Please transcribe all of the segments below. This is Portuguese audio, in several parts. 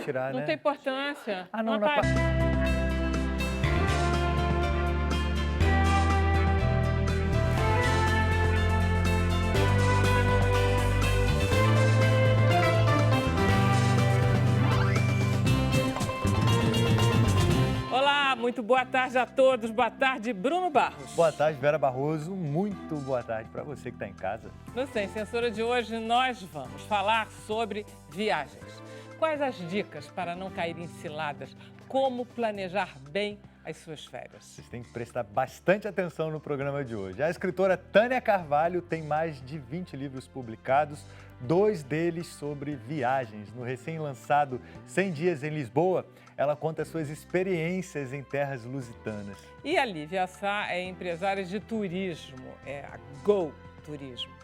tirar, Não né? tem importância. Ah, não, Uma na página. Olá, muito boa tarde a todos. Boa tarde, Bruno Barros. Boa tarde, Vera Barroso. Muito boa tarde para você que está em casa. No Sem Censura de hoje, nós vamos falar sobre viagens. Quais as dicas para não cair em ciladas? Como planejar bem as suas férias? Vocês têm que prestar bastante atenção no programa de hoje. A escritora Tânia Carvalho tem mais de 20 livros publicados, 2 deles sobre viagens. No recém-lançado 100 Dias em Lisboa, ela conta suas experiências em terras lusitanas. E a Lívia Sá é empresária de turismo, é a Go Turismos.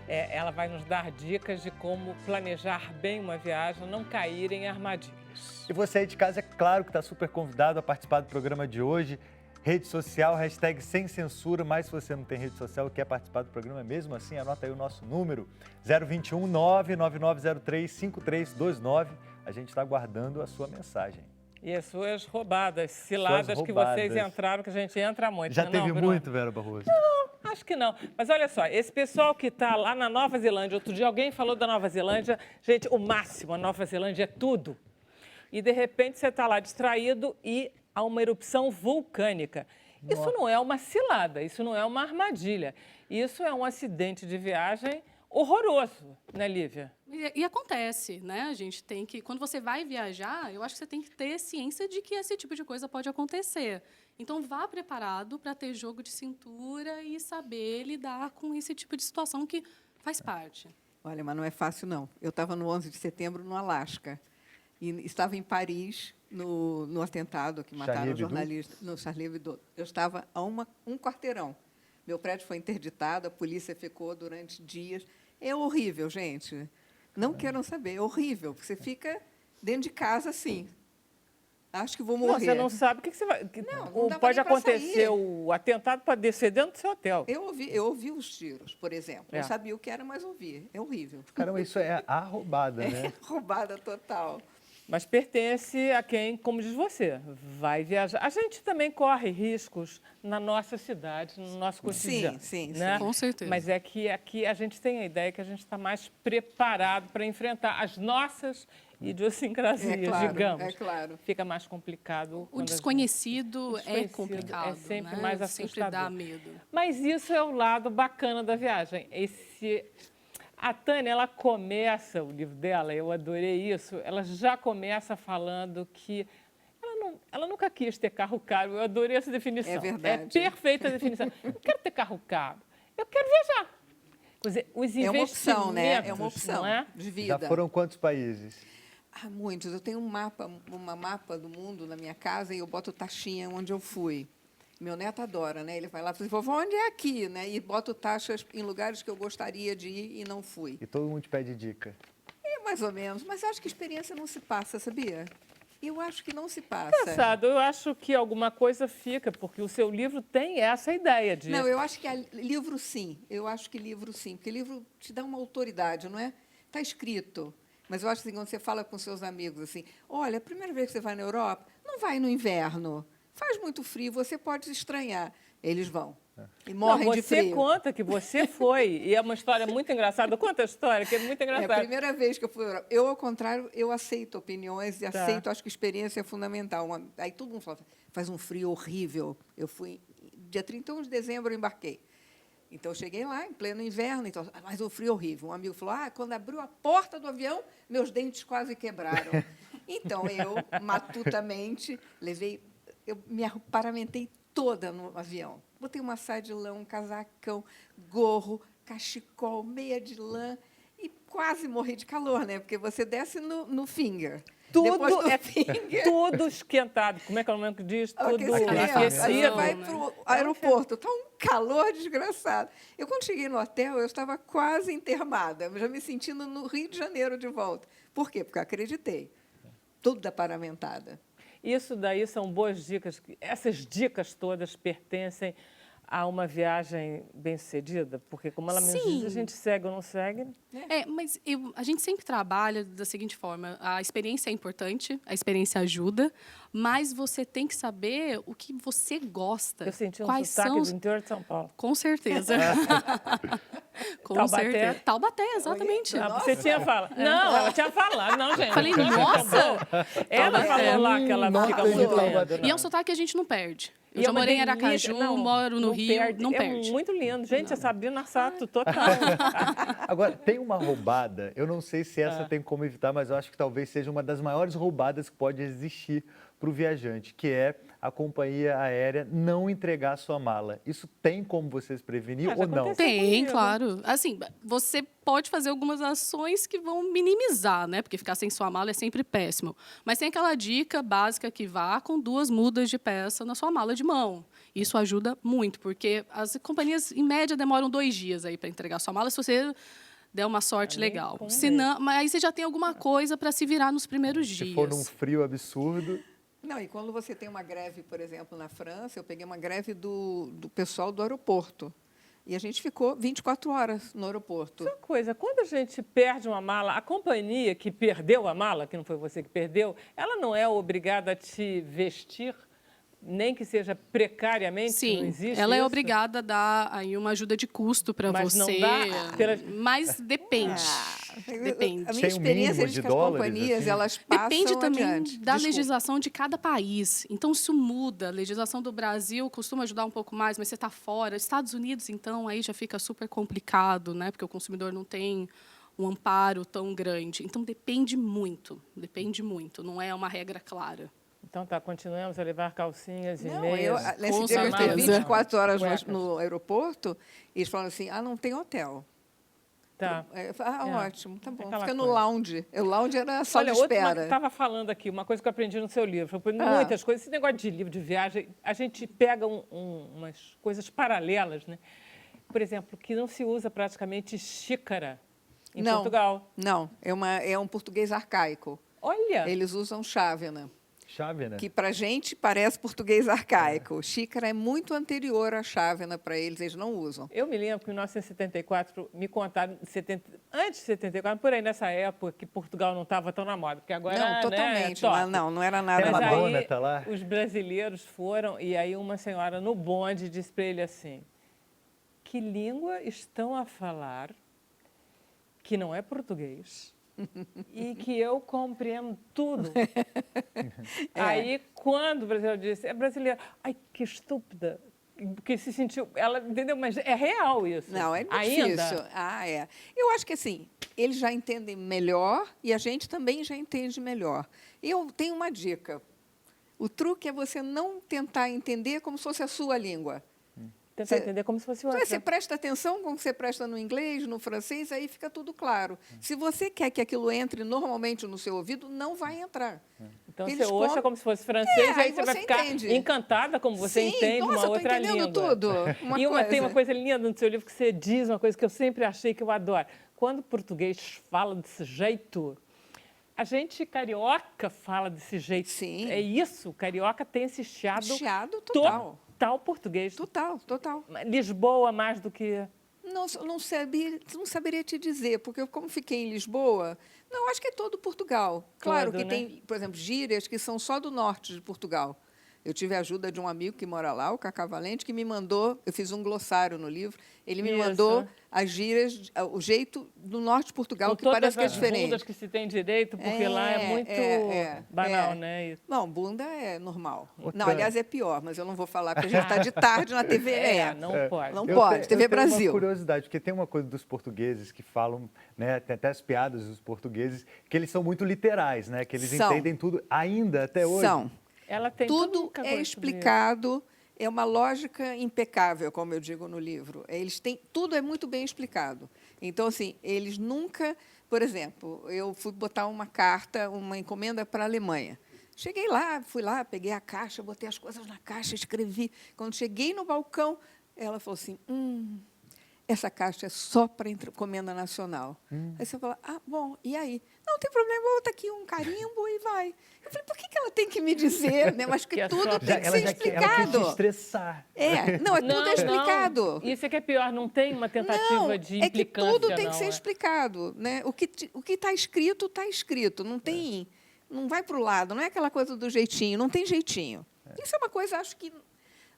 Ela vai nos dar dicas de como planejar bem uma viagem, não cair em armadilhas. E você aí de casa, é claro que está super convidado a participar do programa de hoje. Rede social, hashtag sem censura, mas se você não tem rede social e quer participar do programa mesmo assim, anota aí o nosso número, 021 99903 5329. A gente está aguardando a sua mensagem. E as suas roubadas, ciladas que vocês entraram, que a gente entra muito. Já não, teve Bruno? muito, Vera Barroso? Não, acho que não. Mas olha só, esse pessoal que está lá na Nova Zelândia, outro dia alguém falou da Nova Zelândia, gente, o máximo, a Nova Zelândia é tudo. E de repente você está lá distraído e há uma erupção vulcânica. Isso não é uma cilada, isso não é uma armadilha. Isso é um acidente de viagem horroroso, né, Lívia? E acontece, né? A gente tem que, quando você vai viajar, eu acho que você tem que ter ciência de que esse tipo de coisa pode acontecer. Então, vá preparado para ter jogo de cintura e saber lidar com esse tipo de situação que faz parte. Olha, mas não é fácil, não. Eu estava no 11 de setembro, no Alasca, e estava em Paris, no atentado que mataram o jornalista, no Charlie Hebdo. Eu estava a um quarteirão. Meu prédio foi interditado, a polícia ficou durante dias. É horrível, gente. Não queiram saber, é horrível, porque você fica dentro de casa assim. Acho que vou morrer. Não, você não sabe o que você vai... Não dá pode nem pra acontecer, sair. o atentado pode descer dentro do seu hotel. Eu ouvi os tiros, por exemplo. Eu sabia o que era, mas ouvi. É horrível. Caramba, isso é a roubada, né? É roubada total. Mas pertence a quem, como diz você, vai viajar. A gente também corre riscos na nossa cidade, no nosso cotidiano. Sim, né? Com certeza. Mas é que aqui a gente tem a ideia que a gente está mais preparado para enfrentar as nossas idiosincrasias, digamos. É claro. Fica mais complicado. O desconhecido é complicado, é sempre né? mais assustador. Sempre dá medo. Mas isso é o lado bacana da viagem. A Tânia, ela começa, o livro dela, eu adorei isso, ela já começa falando que ela nunca quis ter carro caro. Eu adorei essa definição. É verdade. É perfeita a definição. Eu não quero ter carro caro, eu quero viajar. Quer dizer, os investimentos... É uma opção, né? É uma opção não é? de vida. Já foram quantos países? Muitos. Eu tenho um mapa do mundo na minha casa e eu boto taxinha onde eu fui. Meu neto adora, né? Ele vai lá e fala, vovó, onde é aqui? Né? E boto taxas em lugares que eu gostaria de ir e não fui. E todo mundo te pede dica. É mais ou menos, mas acho que a experiência não se passa, sabia? Eu acho que não se passa. Engraçado, eu acho que alguma coisa fica, porque o seu livro tem essa ideia de... Não, eu acho que livro sim. Eu acho que livro sim, porque livro te dá uma autoridade, não é? Está escrito. Mas eu acho que quando você fala com seus amigos assim, olha, a primeira vez que você vai na Europa, não vai no inverno. Faz muito frio, você pode se estranhar. Eles vão. E morrem de frio. Você conta que você foi, e é uma história muito engraçada. Conta a história, que é muito engraçada. É a primeira vez que eu fui à Europa. Eu, ao contrário, eu aceito opiniões e aceito, acho que experiência é fundamental. Aí todo mundo fala, faz um frio horrível. Eu fui, dia 31 de dezembro, eu embarquei. Então, eu cheguei lá, em pleno inverno, então, mas um frio horrível. Um amigo falou, quando abriu a porta do avião, meus dentes quase quebraram. Então, eu, matutamente, eu me paramentei toda no avião. Botei uma saia de lã, um casacão, gorro, cachecol, meia de lã e quase morri de calor, né? Porque você desce no finger. Tudo esquentado. Como é que é o nome que diz? Tudo Aí aquecido. você vai para o aeroporto, está um calor desgraçado. Eu, quando cheguei no hotel, eu estava quase entermada, já me sentindo no Rio de Janeiro de volta. Por quê? Porque eu acreditei. Tudo da paramentada. Isso daí são boas dicas. Essas dicas todas pertencem a uma viagem bem-sucedida? Porque, como ela me diz, a gente segue ou não segue. Mas a gente sempre trabalha da seguinte forma: a experiência é importante, a experiência ajuda, mas você tem que saber o que você gosta. Eu senti um Quais sotaque são do interior de São Paulo. Com certeza. Com Taubaté. certeza. Taubaté, exatamente. Você tinha falado. Não, ela tinha falado. Não, gente. Falei, nossa! Ela falou lá que ela fica muito Taubaté. lenta. E é um sotaque que a gente não perde. Eu E já é uma morei em delícia. Aracaju, Não, moro no Rio, não perde. É muito lindo. Gente, a Sabrina Sato, total. Agora, tem uma roubada, eu não sei se essa tem como evitar, mas eu acho que talvez seja uma das maiores roubadas que pode existir para o viajante, que é a companhia aérea não entregar a sua mala. Isso tem como vocês prevenir Já ou não? aconteceu. Tem, comigo. claro. Assim, você pode fazer algumas ações que vão minimizar, né? Porque ficar sem sua mala é sempre péssimo. Mas tem aquela dica básica que vá com 2 mudas de peça na sua mala de mão. Isso ajuda muito, porque as companhias, em média, demoram 2 dias aí para entregar a sua mala, se você der uma sorte legal. Senão, mas aí você já tem alguma coisa para se virar nos primeiros dias. Se for num frio absurdo... Não, e quando você tem uma greve, por exemplo, na França, eu peguei uma greve do pessoal do aeroporto. E a gente ficou 24 horas no aeroporto. Uma coisa, quando a gente perde uma mala, a companhia que perdeu a mala, que não foi você que perdeu, ela não é obrigada a te vestir, nem que seja precariamente? Sim, não existe ela é isso? obrigada a dar aí uma ajuda de custo para Mas não você. dá pela- Mas depende. Depende. A minha Tem um experiência mínimo é de que as dólares, companhias, assim? elas passam Depende também adiante. da Desculpa. legislação de cada país. Então, isso muda. A legislação do Brasil costuma ajudar um pouco mais, mas você está fora. Estados Unidos, então, aí já fica super complicado, né? Porque o consumidor não tem um amparo tão grande. Então, depende muito. Depende muito. Não é uma regra clara. Então tá, continuamos a levar calcinhas e Não, meias. nesse Com dia que eu fiquei certeza. 24 horas Cuecas. no aeroporto, eles falaram assim, não tem hotel. Tá. Eu falei, É. ótimo, tá bom. Aquela Fica no coisa. lounge. O lounge era a sala Olha, de outra espera. estava falando aqui, uma coisa que eu aprendi no seu livro. Muitas coisas, esse negócio de livro de viagem, a gente pega umas coisas paralelas, né? Por exemplo, que não se usa praticamente xícara em Não. Portugal. Não, é um português arcaico. Olha, Eles usam chávena, Chave, né? que para a gente parece português arcaico. Xícara é muito anterior à chávena para eles não usam. eu me lembro que em 1974, me contaram, antes de 74, por aí nessa época, que Portugal não estava tão na moda, porque agora, Não, totalmente. Né, Não era nada Mas Madonna mal. aí, tá lá. os brasileiros foram, e aí uma senhora no bonde disse para ele assim, que língua estão a falar que não é português e que eu compreendo tudo. Aí, quando o brasileiro disse, é brasileiro, ai, que estúpida, porque se sentiu, ela entendeu, mas é real isso. Não, é ainda. difícil. É. Eu acho que assim, eles já entendem melhor e a gente também já entende melhor. Eu tenho uma dica. O truque é você não tentar entender como se fosse a sua língua. Tentar entender como se fosse outra. Você presta atenção como você presta no inglês, no francês, aí fica tudo claro. Se você quer que aquilo entre normalmente no seu ouvido, não vai entrar. Então, Eles você ouça comem- como se fosse francês, aí aí você vai você ficar entende. encantada como você Sim, entende nossa, uma eu tô outra entendendo língua. tudo. Tem uma coisa linda no seu livro que você diz, uma coisa que eu sempre achei que eu adoro. Quando o português fala desse jeito, a gente carioca fala desse jeito. Sim. É isso, o carioca tem esse chiado Total. português. Total. Lisboa mais do que... Não saberia te dizer, porque eu, como fiquei em Lisboa, não, acho que é todo Portugal. Claro Todo, que né? tem, por exemplo, gírias que são só do norte de Portugal. Eu tive a ajuda de um amigo que mora lá, o Cacá Valente, que me mandou, eu fiz um glossário no livro, ele me Isso. mandou as gírias, o jeito do norte de Portugal, Com que parece todas que é as diferente. bundas que se tem direito, porque lá é muito banal, né? Não, bunda é normal. Outra- Não, aliás, é pior, mas eu não vou falar, porque a gente está de tarde na TV. Não pode. Não Eu pode, TV eu tenho Brasil. uma curiosidade, porque tem uma coisa dos portugueses que falam, né, tem até as piadas dos portugueses, que eles são muito literais, né, que eles São. entendem tudo ainda até hoje. São. Ela tem toda Tudo uma coisa é sobre explicado, é uma lógica impecável, como eu digo no livro. Eles têm, tudo é muito bem explicado. Então, assim, eles nunca... Por exemplo, eu fui botar uma carta, uma encomenda para a Alemanha. Cheguei lá, fui lá, peguei a caixa, botei as coisas na caixa, escrevi. Quando cheguei no balcão, ela falou assim, essa caixa é só para encomenda nacional. Aí você fala, bom, e aí? Não tem problema, bota aqui um carimbo e vai. Eu falei, por que ela tem que me dizer, né? Mas que Que é tudo só- tem que ser Ela quer te explicado. estressar. Não, tudo é explicado. Isso é que é pior, não tem uma tentativa Não, de é que implicância, tudo tem não, que ser é. explicado, né? O que está escrito, está escrito. Não tem, não vai para o lado, não é aquela coisa do jeitinho, não tem jeitinho. Isso é uma coisa, acho que,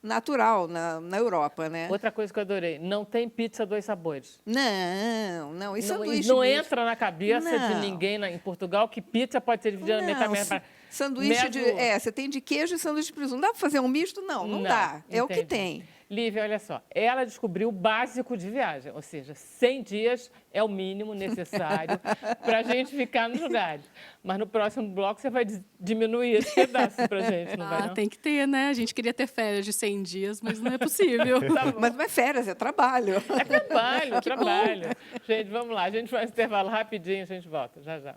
natural na Europa, né? Outra coisa que eu adorei, não tem pizza 2 sabores. Não. E sanduíche Não misto? entra na cabeça de Não. ninguém em Portugal que pizza pode ser dividida Não, metade. sanduíche de... Médio- você tem de queijo e sanduíche de presunto. Dá para fazer um misto? Não dá. É o que entendi. tem. Lívia, olha só, ela descobriu o básico de viagem, ou seja, 100 dias é o mínimo necessário para a gente ficar nos lugares. Mas no próximo bloco você vai diminuir esse pedaço para a gente, não vai não? Tem que ter, né? A gente queria ter férias de 100 dias, mas não é possível. Mas não é férias, é trabalho. É trabalho, trabalho. Gente, vamos lá, a gente faz intervalo rapidinho, a gente volta, já já.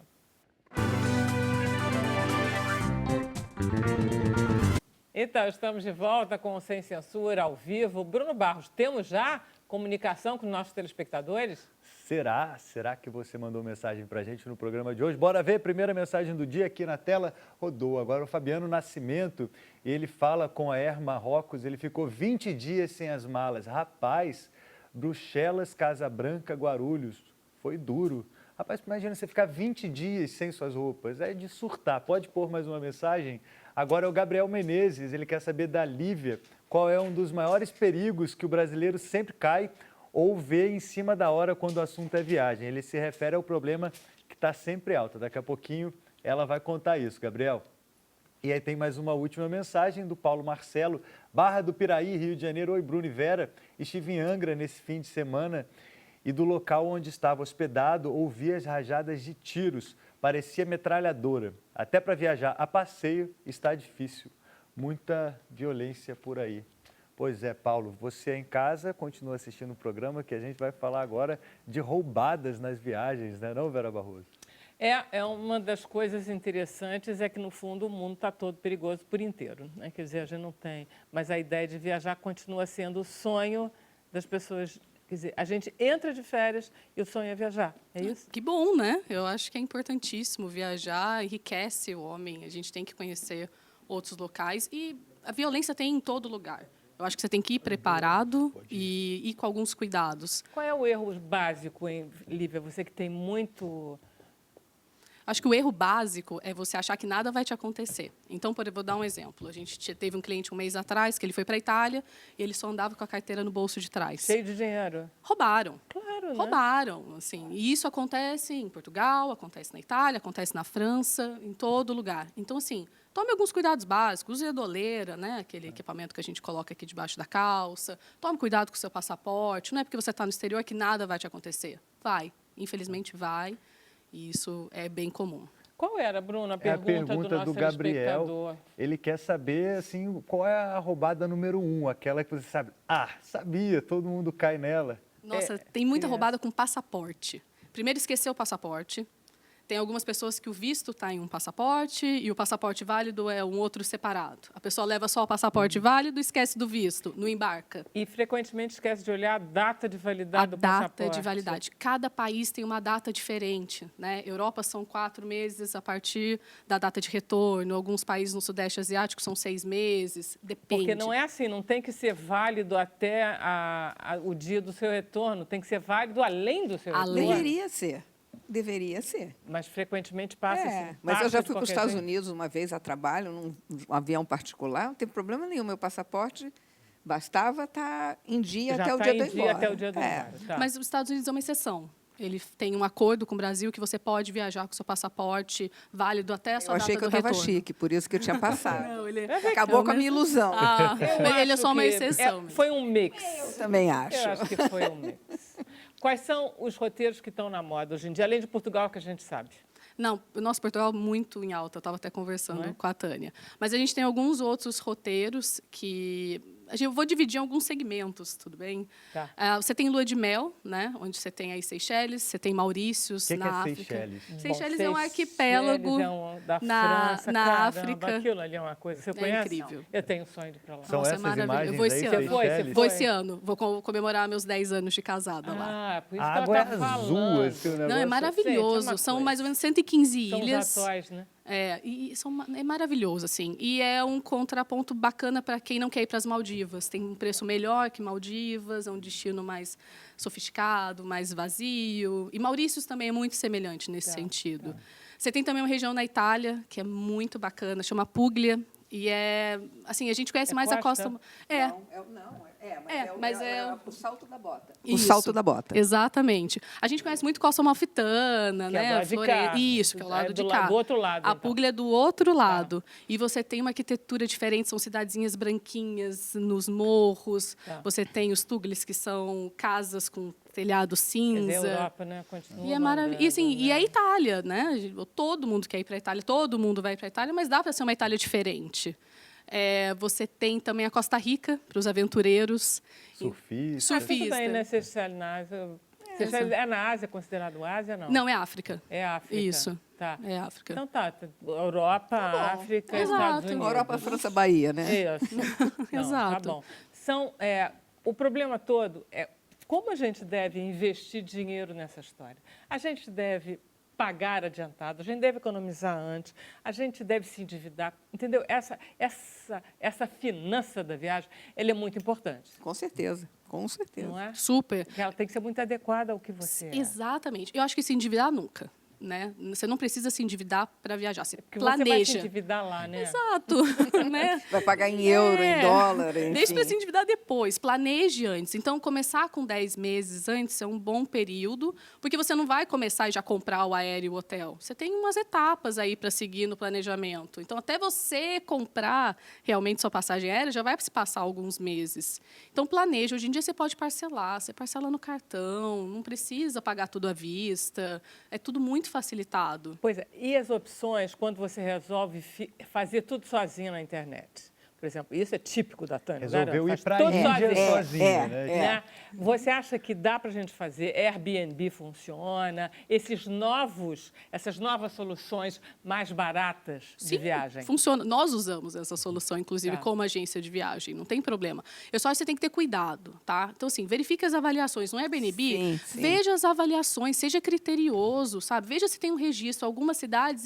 Então, estamos de volta com o Sem Censura, ao vivo. Bruno Barros, temos já comunicação com os nossos telespectadores? Será que você mandou mensagem para a gente no programa de hoje? Bora ver, primeira mensagem do dia aqui na tela, rodou. Agora o Fabiano Nascimento, ele fala com a Air Marrocos, ele ficou 20 dias sem as malas. Rapaz, Bruxelas, Casa Branca, Guarulhos, foi duro. Rapaz, imagina você ficar 20 dias sem suas roupas, é de surtar. Pode pôr mais uma mensagem? Agora é o Gabriel Menezes, ele quer saber da Lívia qual é um dos maiores perigos que o brasileiro sempre cai ou vê em cima da hora quando o assunto é viagem. Ele se refere ao problema que está sempre alto. Daqui a pouquinho ela vai contar isso, Gabriel. E aí tem mais uma última mensagem do Paulo Marcelo, Barra do Piraí, Rio de Janeiro. Oi, Bruno e Vera. Estive em Angra nesse fim de semana e do local onde estava hospedado ouvi as rajadas de tiros. Parecia metralhadora. Até para viajar a passeio está difícil. Muita violência por aí. Pois é, Paulo, você em casa continua assistindo o programa que a gente vai falar agora de roubadas nas viagens, né, não, Vera Barroso? É uma das coisas interessantes é que, no fundo, o mundo está todo perigoso por inteiro, né? Quer dizer, a gente não tem... Mas a ideia de viajar continua sendo o sonho das pessoas. Quer dizer, a gente entra de férias e o sonho é viajar, é isso? Que bom, né? Eu acho que é importantíssimo viajar, enriquece o homem. A gente tem que conhecer outros locais e a violência tem em todo lugar. Eu acho que você tem que ir preparado e ir com alguns cuidados. Qual é o erro básico, hein, Lívia? Você que tem muito... Acho que o erro básico é você achar que nada vai te acontecer. Então, vou dar um exemplo. A gente teve um cliente um mês atrás que ele foi para a Itália e ele só andava com a carteira no bolso de trás. Cheio de dinheiro. Roubaram. Claro, né? Roubaram, assim. E isso acontece em Portugal, acontece na Itália, acontece na França, em todo lugar. Então, assim, tome alguns cuidados básicos. Use a doleira, né? Aquele equipamento que a gente coloca aqui debaixo da calça. Tome cuidado com o seu passaporte. Não é porque você está no exterior que nada vai te acontecer. Vai. Infelizmente, vai. E isso é bem comum. Qual era, Bruno, a É a pergunta do pergunta nosso do Gabriel. telespectador? Ele quer saber assim, qual é a roubada número 1, aquela que você sabe. Sabia, todo mundo cai nela. Nossa, tem muita é. roubada com passaporte. Primeiro, esqueceu o passaporte. Tem algumas pessoas que o visto está em um passaporte e o passaporte válido é um outro separado. A pessoa leva só o passaporte válido e esquece do visto, não embarca. E frequentemente esquece de olhar a data de validade do passaporte. A data de validade. Cada país tem uma data diferente, né? Europa são 4 meses a partir da data de retorno. Alguns países no Sudeste Asiático são 6 meses. Depende. Porque não é assim, não tem que ser válido até o dia do seu retorno, tem que ser válido além do seu retorno. Deveria ser. Mas frequentemente passa. Mas eu já fui para os qualquer Estados jeito. Unidos uma vez a trabalho, num avião particular, não tem problema nenhum. Meu passaporte bastava estar em dia Já até o tá dia em do dia embora. até o dia do embora. Tá. Mas os Estados Unidos é uma exceção. Ele tem um acordo com o Brasil que você pode viajar com seu passaporte válido até a sua Eu data achei que eu do estava retorno. chique, por isso que eu tinha passado. Não, ele Acabou com a minha ilusão. Ele é Acho só uma que exceção. foi um mix. Eu também acho. Eu acho que foi um mix. Quais são os roteiros que estão na moda hoje em dia, além de Portugal, que a gente sabe? Não, o nosso Portugal é muito em alta. Eu estava até conversando com a Tânia. Mas a gente tem alguns outros roteiros que... Eu vou dividir em alguns segmentos, tudo bem? Tá. Você tem Lua de Mel, né? Onde você tem aí Seychelles, você tem Maurícios O que na é África. Seychelles? Seychelles é um arquipélago Seychelles da na França, na caramba, África. Aquilo ali é uma coisa. Você conhece? incrível. Eu tenho sonho de ir para lá. São Nossa, é essas maravilhoso. imagens Eu vou esse aí, ano. Seychelles? Vou esse ano. Vou comemorar meus 10 anos de casada lá. Por isso A que água é ela tá azul, falando. assim, o negócio. Não, é maravilhoso. Gente, é uma São coisa. mais ou menos 115 São ilhas. os atóis, né? É maravilhoso, assim. E é um contraponto bacana para quem não quer ir para as Maldivas. Tem um preço melhor que Maldivas, é um destino mais sofisticado, mais vazio. E Maurícios também é muito semelhante nesse sentido. Você tem também uma região na Itália, que é muito bacana, chama Puglia. E assim, a gente conhece mais a costa... Mas é o salto da bota. Isso, o salto da bota. Exatamente. A gente conhece muito Costa Amalfitana, que né? É do lado de cá. Isso, que é o lado de cá. Do outro lado. A então. Puglia é do outro lado. E você tem uma arquitetura diferente, são cidadezinhas branquinhas nos morros. Você tem os Tuglis, que são casas com telhado cinza. Quer dizer, a Europa, né? Continua E é maravilhoso. E, assim, e a Itália, né? Todo mundo quer ir para a Itália, todo mundo vai para a Itália, mas dá para ser uma Itália diferente. Você tem também a Costa Rica, para os aventureiros. Surfista. Tudo bem, né? Seychelles na Ásia. Seychelles é na Ásia, considerado Ásia, não? Não, é África. É África. Isso. Tá. É África. Então Europa, África, Exato. Estados Unidos. Europa, França, Bahia, né? Isso. Não, Exato. Tá bom. O problema todo é como a gente deve investir dinheiro nessa história. A gente deve pagar adiantado, a gente deve economizar antes, a gente deve se endividar, entendeu? Essa finança da viagem, ela é muito importante. Com certeza, com certeza. Não é? Super. Porque ela tem que ser muito adequada ao que você é. Exatamente. Eu acho que se endividar nunca. Né? Você não precisa se endividar para viajar. Você Porque planeja. você vai se endividar lá, né? Exato. Né? Vai pagar em euro, em dólar, enfim. Deixa para se endividar depois. Planeje antes. Então, começar com 10 meses antes é um bom período, porque você não vai começar e já comprar o aéreo e o hotel. Você tem umas etapas aí para seguir no planejamento. Então, até você comprar realmente sua passagem aérea, já vai se passar alguns meses. Então, planeje. Hoje em dia, você pode parcelar. Você parcela no cartão, não precisa pagar tudo à vista. É tudo muito facilitado. Pois é. E as opções quando você resolve fazer tudo sozinho na internet? Por exemplo, isso é típico da Tânia. Resolveu ir para a tudo Índia sozinha, né? Você acha que dá para a gente fazer? Airbnb funciona? Essas novas soluções mais baratas de viagem? Funciona. Nós usamos essa solução, inclusive, como agência de viagem. Não tem problema. Eu só acho que você tem que ter cuidado, tá? Então, assim, verifique as avaliações. No Airbnb, veja as avaliações, seja criterioso, sabe? Veja se tem um registro. Algumas cidades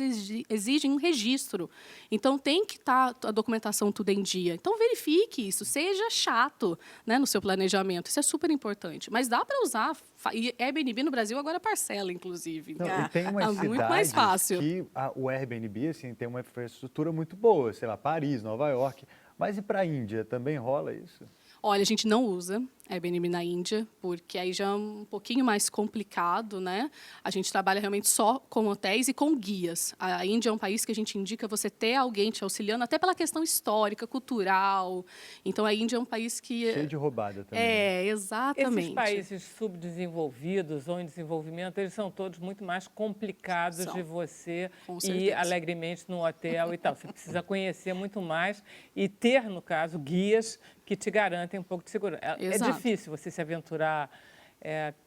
exigem um registro. Então, tem que estar a documentação tudo em dia. Então, verifique isso. Seja chato, né, no seu planejamento. Isso é super importante. Mas dá para usar. E Airbnb no Brasil agora parcela, inclusive. Não, e tem umas muito mais fácil. que o Airbnb assim, tem uma infraestrutura muito boa. Sei lá, Paris, Nova York. Mas e para a Índia? Também rola isso? Olha, a gente não usa Airbnb na Índia, porque aí já é um pouquinho mais complicado, né? A gente trabalha realmente só com hotéis e com guias. A Índia é um país que a gente indica você ter alguém te auxiliando, até pela questão histórica, cultural. Então, a Índia é um país que... Cheio de roubada também. Exatamente. Esses países subdesenvolvidos ou em desenvolvimento, eles são todos muito mais complicados de você ir alegremente no hotel e tal. Você precisa conhecer muito mais e ter, no caso, guias que te garantem um pouco de segurança. É difícil você se aventurar,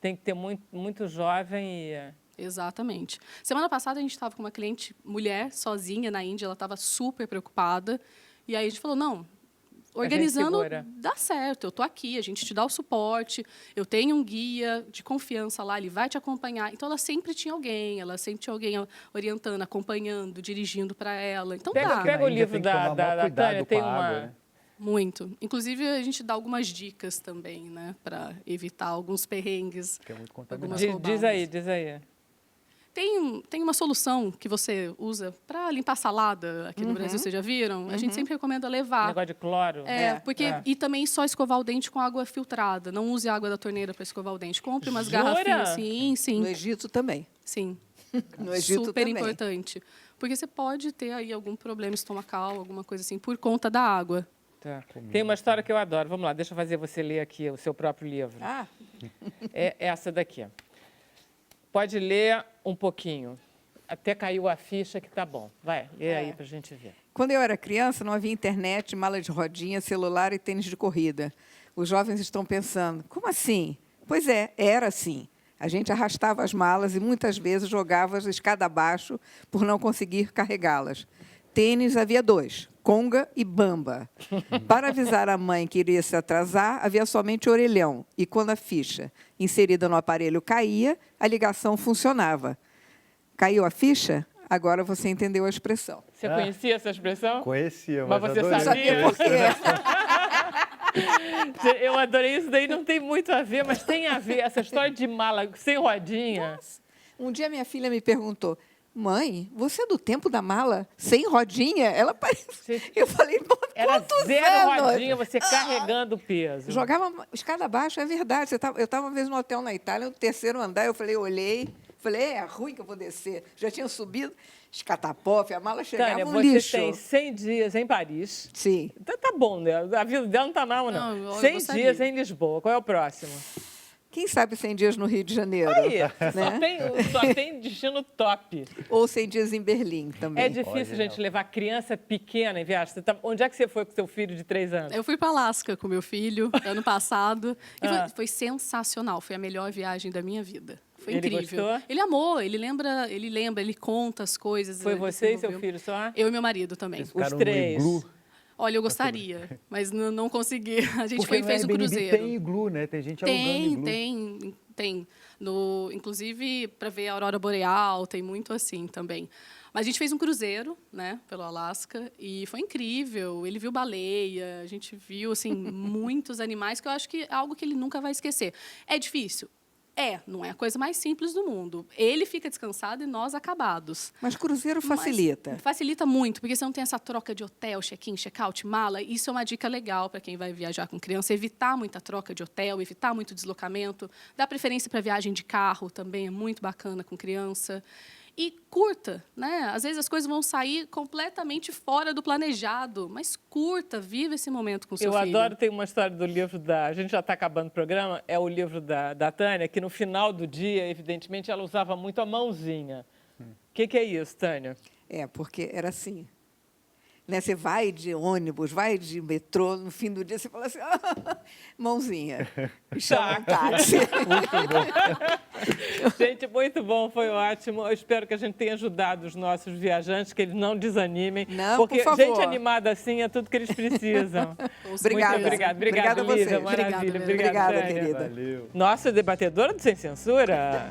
tem que ter muito jovem e... Exatamente. Semana passada, a gente estava com uma cliente mulher, sozinha, na Índia, ela estava super preocupada, e aí a gente falou, não, organizando dá certo, eu estou aqui, a gente te dá o suporte, eu tenho um guia de confiança lá, ele vai te acompanhar. Então, ela sempre tinha alguém orientando, acompanhando, dirigindo para ela. Então, pega o livro da Tânia, tem uma... Água, né? Muito. Inclusive, a gente dá algumas dicas também, né? Para evitar alguns perrengues. Que é muito contaminado. Diz aí. Tem uma solução que você usa para limpar salada aqui no Brasil, vocês já viram? A gente sempre recomenda levar. Negócio de cloro. E também só escovar o dente com água filtrada. Não use água da torneira para escovar o dente. Compre umas garrafinhas. Sim. No Egito também. Sim. No Egito super também. Importante. Porque você pode ter aí algum problema estomacal, alguma coisa assim, por conta da água. Tem uma história que eu adoro. Vamos lá, deixa eu fazer você ler aqui o seu próprio livro. É essa daqui. Pode ler um pouquinho. Até caiu a ficha que tá bom. Vai, lê aí para a gente ver. Quando eu era criança, não havia internet, mala de rodinha, celular e tênis de corrida. Os jovens estão pensando, como assim? Pois era assim. A gente arrastava as malas e muitas vezes jogava-as escada abaixo por não conseguir carregá-las. Tênis havia 2, Conga e Bamba. Para avisar a mãe que iria se atrasar, havia somente orelhão. E quando a ficha inserida no aparelho caía, a ligação funcionava. Caiu a ficha? Agora você entendeu a expressão. Você conhecia essa expressão? Conhecia, Mas mas você adorei. sabia? Por quê? Eu adorei isso daí, não tem muito a ver, mas tem a ver. Essa história de mala sem rodinha. Um dia minha filha me perguntou, mãe, você é do tempo da mala sem rodinha? Ela parece... Eu falei, Era quantos 0 anos? rodinha, você carregando o peso. Jogava escada abaixo, é verdade. Eu estava uma vez no hotel na Itália, no 3º andar, eu falei, olhei, falei, é ruim que eu vou descer. Já tinha subido, escatapofe, a mala chegava Tânia, um você lixo. tem 100 dias em Paris. Sim. Então tá bom, né? A vida dela não tá mal, não. Não, eu 100 gostaria. dias em Lisboa. Qual é o próximo? Quem sabe 100 dias no Rio de Janeiro? Aí, né? só tem destino top. Ou 100 dias em Berlim também. É difícil, gente, levar criança pequena em viagem. Onde é que você foi com seu filho de 3 anos? Eu fui para Alasca com meu filho ano passado e foi sensacional. Foi a melhor viagem da minha vida. Foi Ele incrível. gostou? Ele amou, ele lembra, ele conta as coisas. Foi ele você e seu desenvolveu. filho só? Eu e meu marido também. Vocês ficaram Os no 3. iglu? Olha, eu gostaria, mas não consegui. A gente Porque foi e no fez o Airbnb cruzeiro. tem iglu, né? Tem gente alugando iglu. Tem. Inclusive, para ver a aurora boreal, tem muito assim também. Mas a gente fez um cruzeiro, né, pelo Alasca, e foi incrível. Ele viu baleia, a gente viu, assim, muitos animais, que eu acho que é algo que ele nunca vai esquecer. É difícil? Não é a coisa mais simples do mundo. Ele fica descansado e nós acabados. Mas cruzeiro facilita. Mas facilita muito, porque você não tem essa troca de hotel, check-in, check-out, mala. Isso é uma dica legal para quem vai viajar com criança. Evitar muita troca de hotel, evitar muito deslocamento. Dá preferência para viagem de carro também, é muito bacana com criança. E curta, né? Às vezes as coisas vão sair completamente fora do planejado, mas curta, viva esse momento com o seu filho. Eu adoro, tem uma história do livro da... A gente já está acabando o programa, é o livro da Tânia, que no final do dia, evidentemente, ela usava muito a mãozinha. O que é isso, Tânia? Porque era assim. Né? Você vai de ônibus, vai de metrô, no fim do dia você fala assim, mãozinha, chama um táxi. Gente, muito bom, foi ótimo. Eu espero que a gente tenha ajudado os nossos viajantes, que eles não desanimem. Não, porque por favor. gente animada assim é tudo que eles precisam. Obrigada. Muito obrigada. Obrigada a Lívia. vocês. Maravilha. Obrigada, Obrigada, Tânia. querida. Valeu. Nossa, debatedora do Sem Censura.